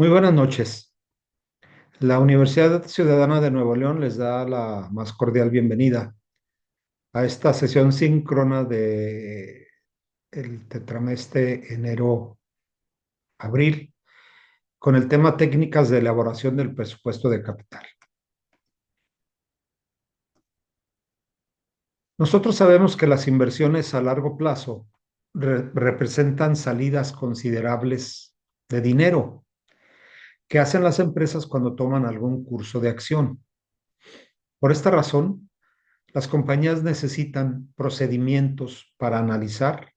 Muy buenas noches. La Universidad Ciudadana de Nuevo León les da la más cordial bienvenida a esta sesión síncrona de el tetramestre enero-abril con el tema técnicas de elaboración del presupuesto de capital. Nosotros sabemos que las inversiones a largo plazo representan salidas considerables de dinero que hacen las empresas cuando toman algún curso de acción. Por esta razón, las compañías necesitan procedimientos para analizar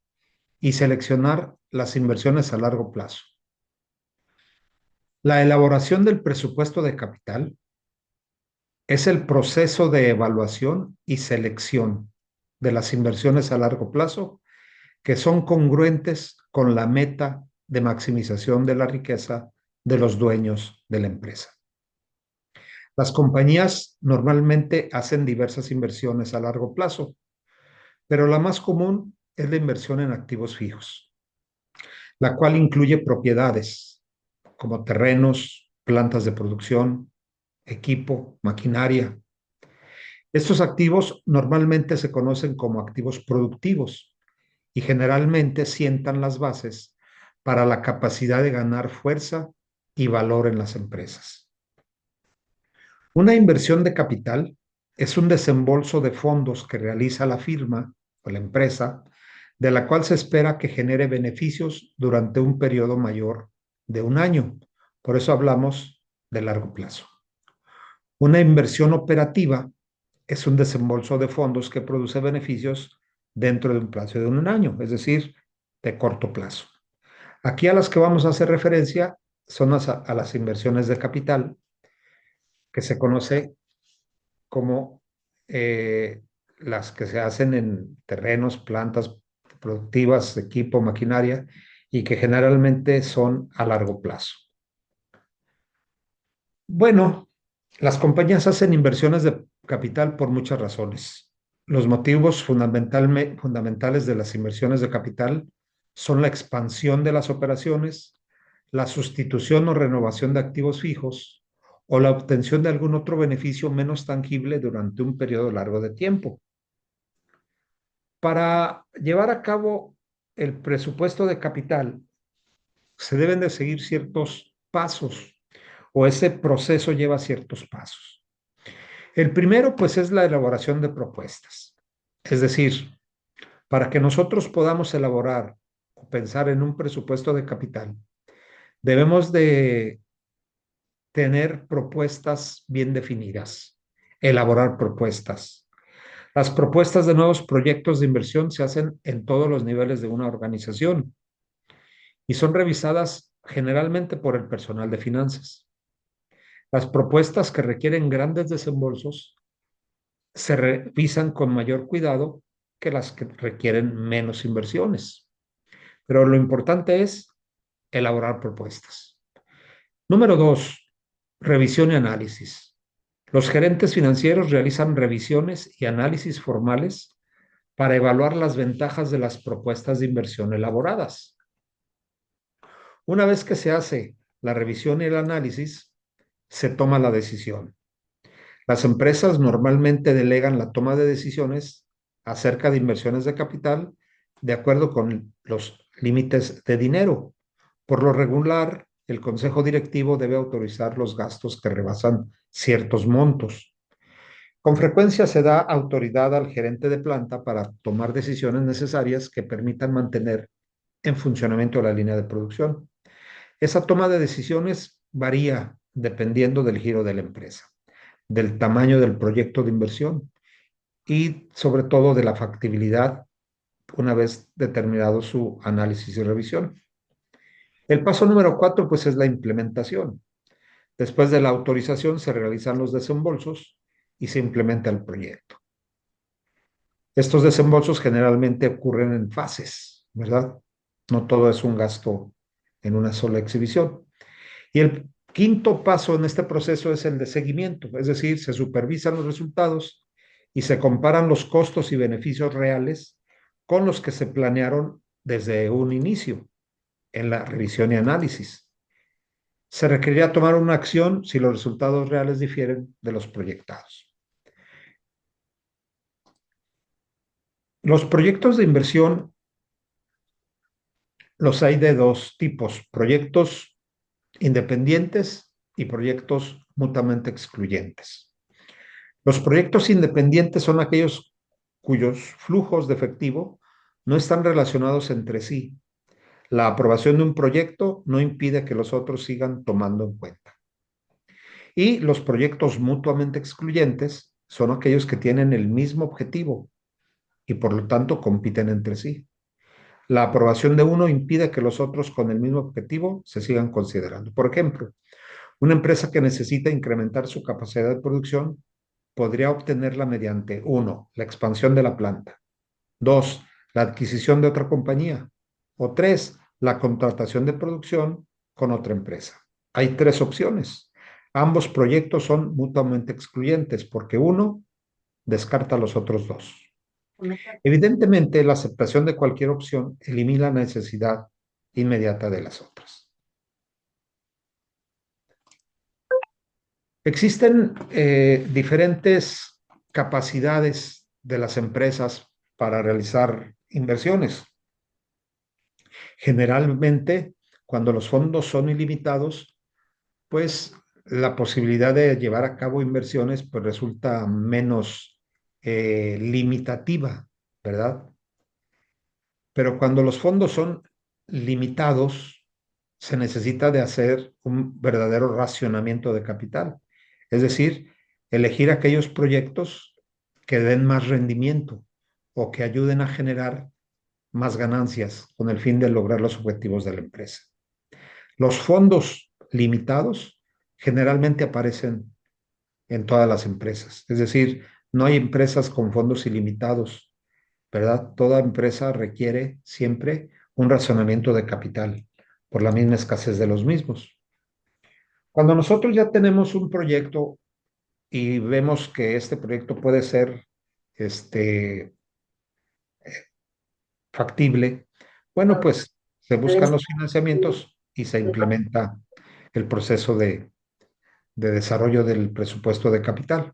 y seleccionar las inversiones a largo plazo. La elaboración del presupuesto de capital es el proceso de evaluación y selección de las inversiones a largo plazo que son congruentes con la meta de maximización de la riqueza de los dueños de la empresa. Las compañías normalmente hacen diversas inversiones a largo plazo, pero la más común es la inversión en activos fijos, la cual incluye propiedades como terrenos, plantas de producción, equipo, maquinaria. Estos activos normalmente se conocen como activos productivos y generalmente sientan las bases para la capacidad de ganar fuerza y valor en las empresas. Una inversión de capital es un desembolso de fondos que realiza la firma o la empresa, de la cual se espera que genere beneficios durante un periodo mayor de un año. Por eso hablamos de largo plazo. Una inversión operativa es un desembolso de fondos que produce beneficios dentro de un plazo de un año, es decir, de corto plazo. Aquí a las que vamos a hacer referencia son a las inversiones de capital, que se conoce como las que se hacen en terrenos, plantas productivas, equipo, maquinaria, y que generalmente son a largo plazo. Bueno, las compañías hacen inversiones de capital por muchas razones. Los motivos fundamentales de las inversiones de capital son la expansión de las operaciones, la sustitución o renovación de activos fijos o la obtención de algún otro beneficio menos tangible durante un periodo largo de tiempo. Para llevar a cabo el presupuesto de capital, se deben de seguir ciertos pasos o ese proceso lleva ciertos pasos. El primero, pues, es la elaboración de propuestas. Es decir, para que nosotros podamos elaborar o pensar en un presupuesto de capital, debemos de tener propuestas bien definidas, elaborar propuestas. Las propuestas de nuevos proyectos de inversión se hacen en todos los niveles de una organización y son revisadas generalmente por el personal de finanzas. Las propuestas que requieren grandes desembolsos se revisan con mayor cuidado que las que requieren menos inversiones. Pero lo importante es elaborar propuestas. Número dos, revisión y análisis. Los gerentes financieros realizan revisiones y análisis formales para evaluar las ventajas de las propuestas de inversión elaboradas. Una vez que se hace la revisión y el análisis, se toma la decisión. Las empresas normalmente delegan la toma de decisiones acerca de inversiones de capital de acuerdo con los límites de dinero. Por lo regular, el consejo directivo debe autorizar los gastos que rebasan ciertos montos. Con frecuencia se da autoridad al gerente de planta para tomar decisiones necesarias que permitan mantener en funcionamiento la línea de producción. Esa toma de decisiones varía dependiendo del giro de la empresa, del tamaño del proyecto de inversión y sobre todo de la factibilidad una vez determinado su análisis y revisión. El paso número cuatro, pues, es la implementación. Después de la autorización se realizan los desembolsos y se implementa el proyecto. Estos desembolsos generalmente ocurren en fases, ¿verdad? No todo es un gasto en una sola exhibición. Y el quinto paso en este proceso es el de seguimiento, es decir, se supervisan los resultados y se comparan los costos y beneficios reales con los que se planearon desde un inicio en la revisión y análisis. Se requeriría tomar una acción si los resultados reales difieren de los proyectados. Los proyectos de inversión los hay de dos tipos: proyectos independientes y proyectos mutuamente excluyentes. Los proyectos independientes son aquellos cuyos flujos de efectivo no están relacionados entre sí. La aprobación de un proyecto no impide que los otros sigan tomando en cuenta. Y los proyectos mutuamente excluyentes son aquellos que tienen el mismo objetivo y por lo tanto compiten entre sí. La aprobación de uno impide que los otros con el mismo objetivo se sigan considerando. Por ejemplo, una empresa que necesita incrementar su capacidad de producción podría obtenerla mediante: uno, la expansión de la planta; dos, la adquisición de otra compañía; o tres, la contratación de producción con otra empresa. Hay tres opciones. Ambos proyectos son mutuamente excluyentes porque uno descarta a los otros dos. Evidentemente, la aceptación de cualquier opción elimina la necesidad inmediata de las otras. Existen diferentes capacidades de las empresas para realizar inversiones. Generalmente, cuando los fondos son ilimitados, pues la posibilidad de llevar a cabo inversiones pues resulta menos limitativa, ¿verdad? Pero cuando los fondos son limitados, se necesita de hacer un verdadero racionamiento de capital. Es decir, elegir aquellos proyectos que den más rendimiento o que ayuden a generar más ganancias con el fin de lograr los objetivos de la empresa. Los fondos limitados generalmente aparecen en todas las empresas. Es decir, no hay empresas con fondos ilimitados, ¿verdad? Toda empresa requiere siempre un razonamiento de capital por la misma escasez de los mismos. Cuando nosotros ya tenemos un proyecto y vemos que este proyecto puede ser este, factible, bueno, pues se buscan los financiamientos y se implementa el proceso de desarrollo del presupuesto de capital.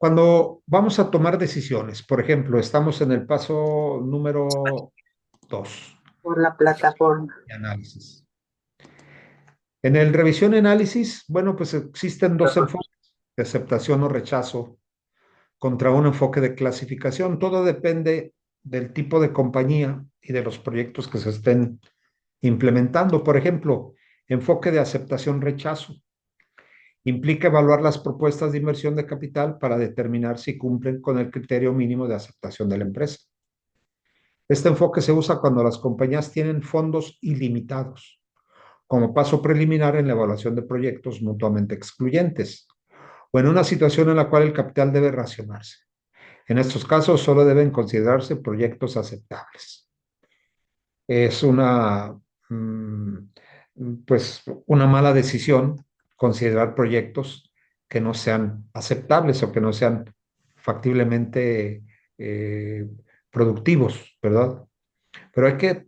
Cuando vamos a tomar decisiones, por ejemplo, estamos en el paso número 2 por la plataforma. de análisis. En el revisión y análisis, bueno, pues existen dos enfoques: de aceptación o rechazo contra un enfoque de clasificación. Todo depende del tipo de compañía y de los proyectos que se estén implementando. Por ejemplo, enfoque de aceptación-rechazo implica evaluar las propuestas de inversión de capital para determinar si cumplen con el criterio mínimo de aceptación de la empresa. Este enfoque se usa cuando las compañías tienen fondos ilimitados, como paso preliminar en la evaluación de proyectos mutuamente excluyentes, o en una situación en la cual el capital debe racionarse. En estos casos solo deben considerarse proyectos aceptables. Es pues una mala decisión considerar proyectos que no sean aceptables o que no sean factiblemente eh, productivos, ¿verdad? Pero hay que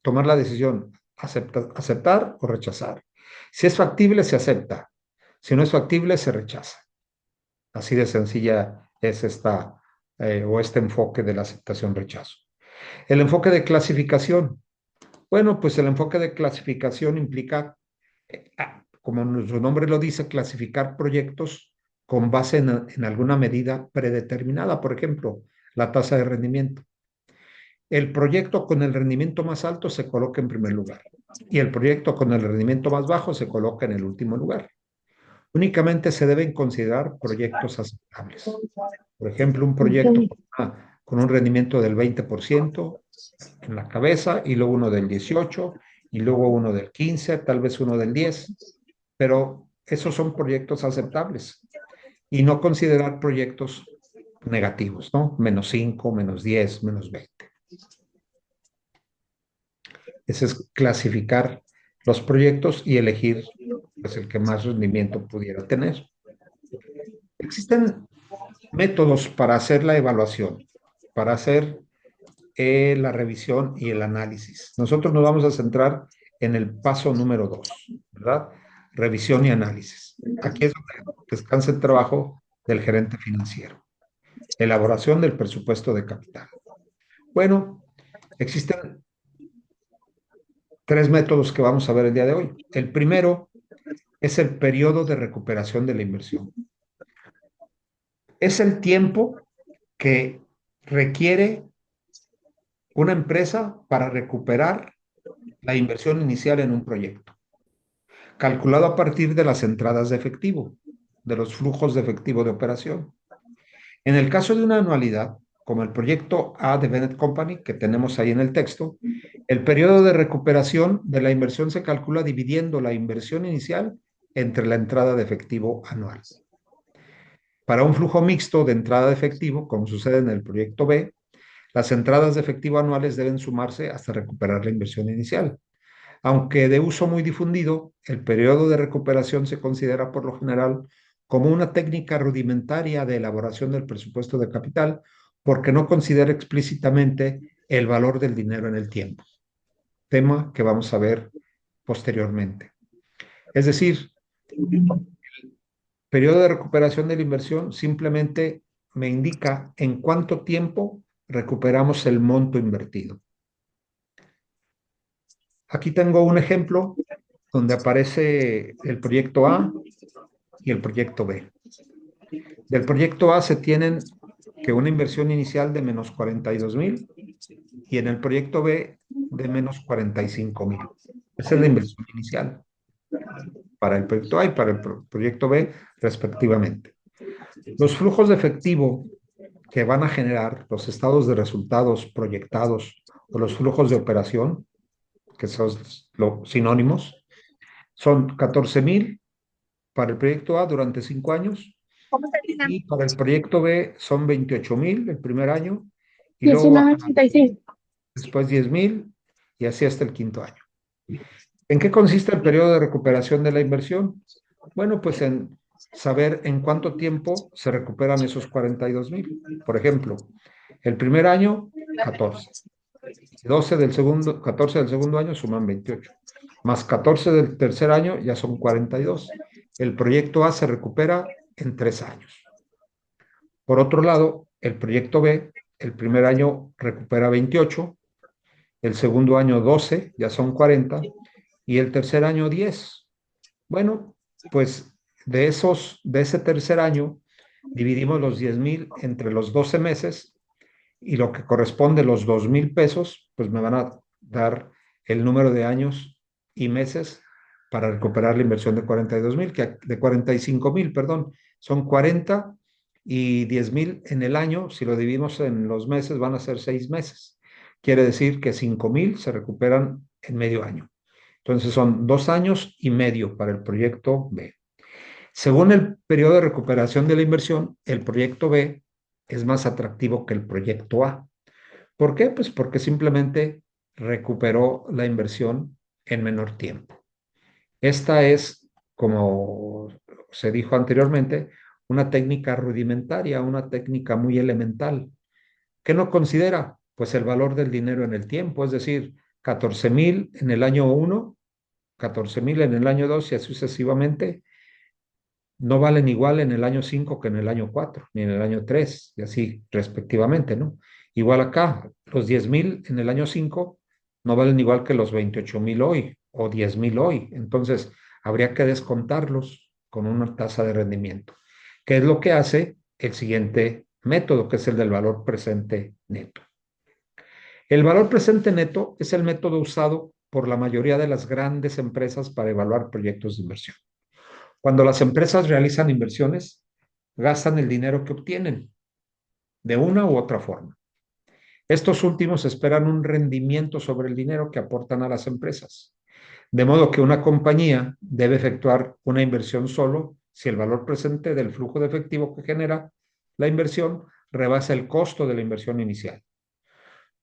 tomar la decisión: aceptar o rechazar. Si es factible, se acepta; si no es factible, se rechaza. Así de sencilla es este enfoque de la aceptación-rechazo. El enfoque de clasificación. Bueno, pues el enfoque de clasificación implica, como su nombre lo dice, clasificar proyectos con base en alguna medida predeterminada. Por ejemplo, la tasa de rendimiento. El proyecto con el rendimiento más alto se coloca en primer lugar y el proyecto con el rendimiento más bajo se coloca en el último lugar. Únicamente se deben considerar proyectos aceptables. Por ejemplo, un proyecto con un rendimiento del 20% en la cabeza, y luego uno del 18%, y luego uno del 15%, tal vez uno del 10%, pero esos son proyectos aceptables. Y no considerar proyectos negativos, ¿no? -5, -10, -20. Ese es clasificar los proyectos y elegir pues, el que más rendimiento pudiera tener. Existen métodos para hacer la evaluación, para hacer la revisión y el análisis. Nosotros nos vamos a centrar en el paso número 2, ¿verdad? Revisión y análisis. Aquí es donde descansa el trabajo del gerente financiero. Elaboración del presupuesto de capital. Bueno, existen tres métodos que vamos a ver el día de hoy. El primero es el periodo de recuperación de la inversión. Es el tiempo que requiere una empresa para recuperar la inversión inicial en un proyecto, calculado a partir de las entradas de efectivo, de los flujos de efectivo de operación. En el caso de una anualidad, como el proyecto A de Bennett Company, que tenemos ahí en el texto, el periodo de recuperación de la inversión se calcula dividiendo la inversión inicial entre la entrada de efectivo anual. Para un flujo mixto de entrada de efectivo, como sucede en el proyecto B, las entradas de efectivo anuales deben sumarse hasta recuperar la inversión inicial. Aunque de uso muy difundido, el periodo de recuperación se considera por lo general como una técnica rudimentaria de elaboración del presupuesto de capital porque no considera explícitamente el valor del dinero en el tiempo, tema que vamos a ver posteriormente. Es decir, periodo de recuperación de la inversión simplemente me indica en cuánto tiempo recuperamos el monto invertido. Aquí tengo un ejemplo donde aparece el proyecto A y el proyecto B. Del proyecto A se tienen que una inversión inicial de menos 42,000 y en el proyecto B de menos 45,000. Esa es la inversión inicial para el proyecto A y para el proyecto B respectivamente. Los flujos de efectivo que van a generar los estados de resultados proyectados o los flujos de operación, que son los sinónimos, son 14,000 para el proyecto A durante 5 años y para el proyecto B son 28,000 el primer año y luego bajan después 10,000 y así hasta el quinto año. ¿En qué consiste el periodo de recuperación de la inversión? Bueno, pues en saber en cuánto tiempo se recuperan esos 42,000. Por ejemplo, el primer año, 14. 14 del segundo año suman 28. Más 14 del tercer año ya son 42. El proyecto A se recupera en 3 años. Por otro lado, el proyecto B, el primer año recupera 28, el segundo año 12, ya son 40, y el tercer año 10. Bueno, pues de ese tercer año, dividimos los 10,000 entre los 12 meses y lo que corresponde a los 2,000 pesos, pues me van a dar el número de años y meses para recuperar la inversión de 42,000, de 45,000, perdón, son 40 y 10,000 en el año, si lo dividimos en los meses van a ser 6 meses. Quiere decir que 5,000 se recuperan en medio año. Entonces son 2 años y medio para el proyecto B. Según el periodo de recuperación de la inversión, el proyecto B es más atractivo que el proyecto A. ¿Por qué? Pues porque simplemente recuperó la inversión en menor tiempo. Esta es, como se dijo anteriormente, una técnica rudimentaria, una técnica muy elemental. ¿Qué no considera? Pues el valor del dinero en el tiempo, es decir, 14,000 en el año 1, 14,000 en el año 2 y así sucesivamente, no valen igual en el año 5 que en el año 4, ni en el año 3, y así respectivamente, ¿no? Igual acá, los 10,000 en el año 5 no valen igual que los 28,000 hoy o 10,000 hoy. Entonces, habría que descontarlos con una tasa de rendimiento, que es lo que hace el siguiente método, que es el del valor presente neto. El valor presente neto es el método usado por la mayoría de las grandes empresas para evaluar proyectos de inversión. Cuando las empresas realizan inversiones, gastan el dinero que obtienen de una u otra forma. Estos últimos esperan un rendimiento sobre el dinero que aportan a las empresas. De modo que una compañía debe efectuar una inversión solo si el valor presente del flujo de efectivo que genera la inversión rebasa el costo de la inversión inicial.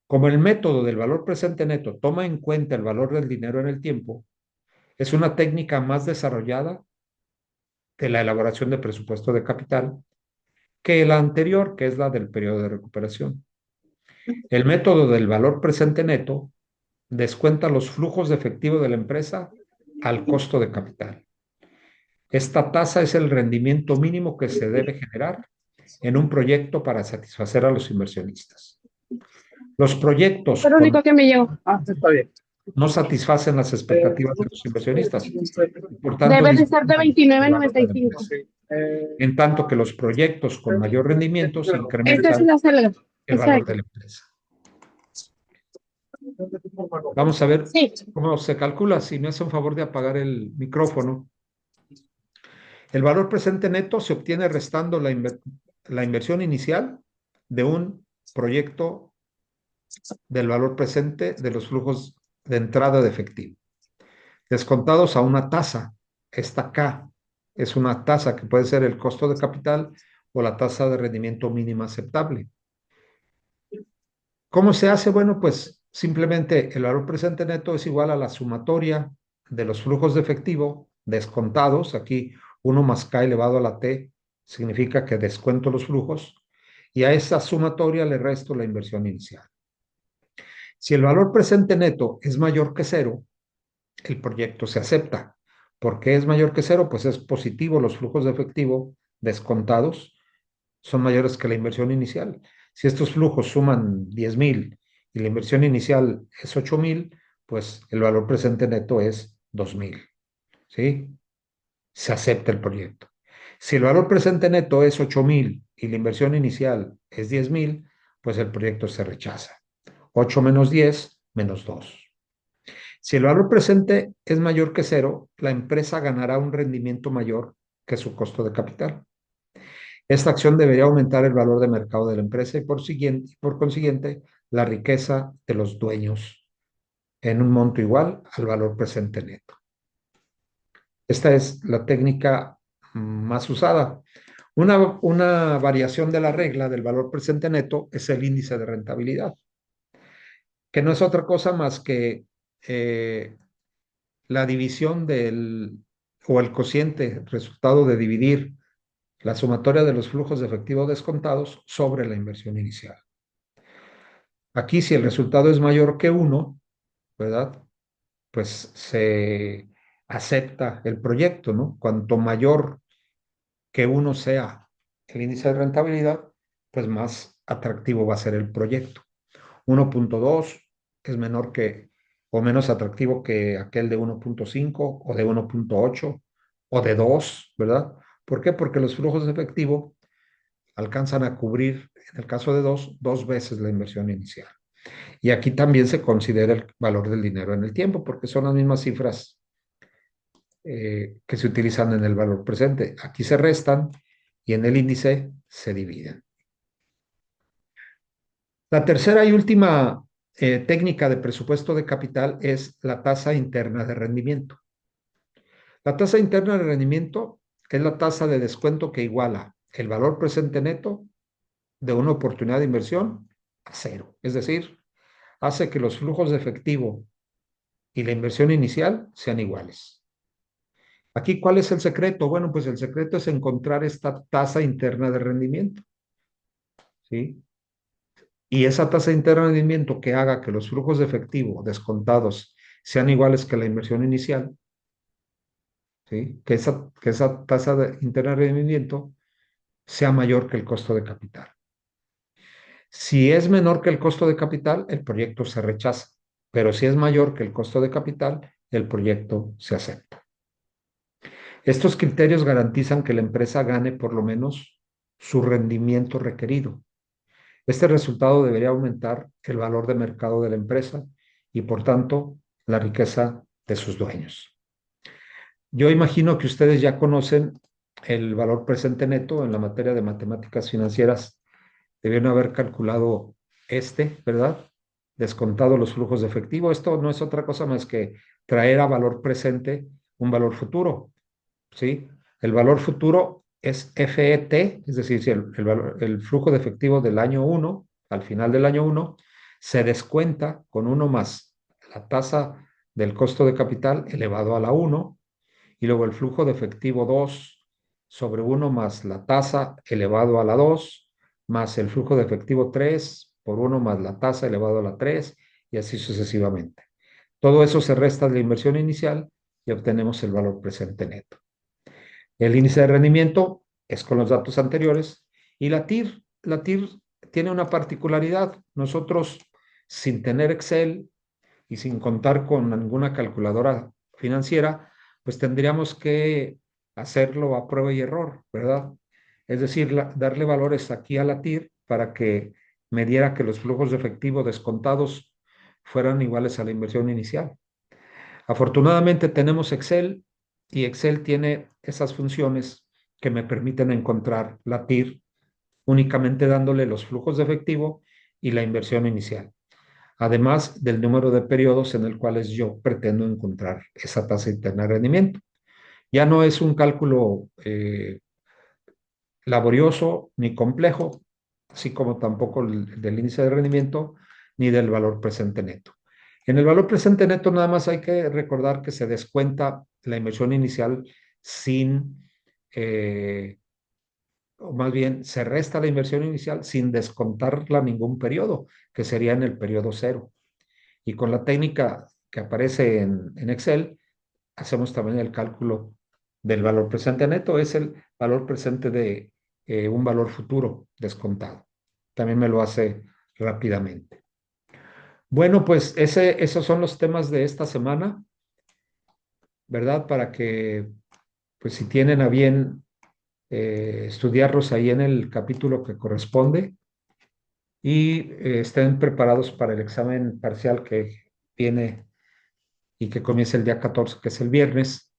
Como el método del valor presente neto toma en cuenta el valor del dinero en el tiempo, es una técnica más desarrollada de la elaboración de presupuesto de capital que la anterior, que es la del periodo de recuperación. El método del valor presente neto descuenta los flujos de efectivo de la empresa al costo de capital. Esta tasa es el rendimiento mínimo que se debe generar en un proyecto para satisfacer a los inversionistas. Los proyectos Fue lo único que me llegó. Está bien. no satisfacen las expectativas de los inversionistas y por tanto Debe de ser de disminuyen el valor de la 29.95. empresa. En tanto que los proyectos con mayor rendimiento se Esta es incrementan la celda. el Esa de valor de aquí. la empresa. Vamos a ver Sí. cómo se calcula. Si me hace un favor de apagar el micrófono. El valor presente neto se obtiene restando la inversión inicial de un proyecto del valor presente de los flujos de entrada de efectivo, descontados a una tasa. Esta K es una tasa que puede ser el costo de capital o la tasa de rendimiento mínima aceptable. ¿Cómo se hace? Bueno, pues simplemente el valor presente neto es igual a la sumatoria de los flujos de efectivo descontados. Aquí 1 más K elevado a la T significa que descuento los flujos y a esa sumatoria le resto la inversión inicial. Si el valor presente neto es mayor que cero, el proyecto se acepta. ¿Por qué es mayor que cero? Pues es positivo, los flujos de efectivo descontados son mayores que la inversión inicial. Si estos flujos suman 10,000 y la inversión inicial es 8,000, pues el valor presente neto es 2,000. ¿Sí? Se acepta el proyecto. Si el valor presente neto es 8,000 y la inversión inicial es 10,000, pues el proyecto se rechaza. 8 menos 10, menos 2. Si el valor presente es mayor que cero, la empresa ganará un rendimiento mayor que su costo de capital. Esta acción debería aumentar el valor de mercado de la empresa y por consiguiente la riqueza de los dueños en un monto igual al valor presente neto. Esta es la técnica más usada. Una variación de la regla del valor presente neto es el índice de rentabilidad, que no es otra cosa más que la división o el cociente resultado de dividir la sumatoria de los flujos de efectivo descontados sobre la inversión inicial. Aquí, si el resultado es mayor que 1, ¿verdad? Pues se acepta el proyecto, ¿no? Cuanto mayor que 1 sea el índice de rentabilidad, pues más atractivo va a ser el proyecto. 1.2 es menor que o menos atractivo que aquel de 1.5 o de 1.8 o de 2, ¿verdad? ¿Por qué? Porque los flujos de efectivo alcanzan a cubrir, en el caso de 2 veces la inversión inicial. Y aquí también se considera el valor del dinero en el tiempo, porque son las mismas cifras que se utilizan en el valor presente. Aquí se restan y en el índice se dividen. La tercera y última técnica de presupuesto de capital es la tasa interna de rendimiento. La tasa interna de rendimiento es la tasa de descuento que iguala el valor presente neto de una oportunidad de inversión a cero. Es decir, hace que los flujos de efectivo y la inversión inicial sean iguales. Aquí, ¿cuál es el secreto? Bueno, pues el secreto es encontrar esta tasa interna de rendimiento. ¿Sí? Y esa tasa interna de rendimiento que haga que los flujos de efectivo descontados sean iguales que la inversión inicial, ¿sí? Que esa tasa interna de rendimiento sea mayor que el costo de capital. Si es menor que el costo de capital, el proyecto se rechaza, pero si es mayor que el costo de capital, el proyecto se acepta. Estos criterios garantizan que la empresa gane por lo menos su rendimiento requerido. Este resultado debería aumentar el valor de mercado de la empresa y, por tanto, la riqueza de sus dueños. Yo imagino que ustedes ya conocen el valor presente neto en la materia de matemáticas financieras. Debieron haber calculado ¿verdad? Descontado los flujos de efectivo. Esto no es otra cosa más que traer a valor presente un valor futuro, ¿sí? El valor futuro es FET, es decir, si el flujo de efectivo del año 1, al final del año 1, se descuenta con 1 más la tasa del costo de capital elevado a la 1, y luego el flujo de efectivo 2 sobre 1 más la tasa elevado a la 2, más el flujo de efectivo 3 por 1 más la tasa elevado a la 3, y así sucesivamente. Todo eso se resta de la inversión inicial y obtenemos el valor presente neto. El índice de rendimiento es con los datos anteriores y la TIR tiene una particularidad. Nosotros, sin tener Excel y sin contar con ninguna calculadora financiera, pues tendríamos que hacerlo a prueba y error, ¿verdad? Es decir, darle valores aquí a la TIR para que me diera que los flujos de efectivo descontados fueran iguales a la inversión inicial. Afortunadamente tenemos Excel y Excel tiene esas funciones que me permiten encontrar la TIR únicamente dándole los flujos de efectivo y la inversión inicial, además del número de periodos en el cuales yo pretendo encontrar esa tasa interna de rendimiento. Ya no es un cálculo laborioso ni complejo, así como tampoco el del índice de rendimiento ni del valor presente neto. En el valor presente neto nada más hay que recordar que se descuenta la inversión inicial sin, o más bien se resta la inversión inicial sin descontarla ningún periodo, que sería en el periodo cero. Y con la técnica que aparece en Excel, hacemos también el cálculo del valor presente neto, es el valor presente de un valor futuro descontado. También me lo hace rápidamente. Bueno, pues esos son los temas de esta semana, ¿verdad? Para que, pues si tienen a bien estudiarlos ahí en el capítulo que corresponde y estén preparados para el examen parcial que viene y que comienza el día 14, que es el viernes.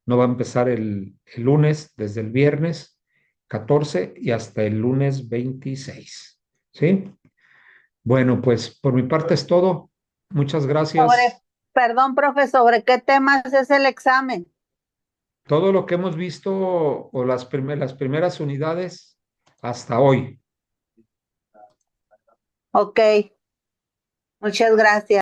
No va a empezar el lunes, desde el viernes 14 y hasta el lunes 26. ¿Sí? Bueno, pues por mi parte es todo. Muchas gracias. Perdón, profe, ¿sobre qué temas es el examen? Todo lo que hemos visto o las primeras unidades hasta hoy. Ok, muchas gracias.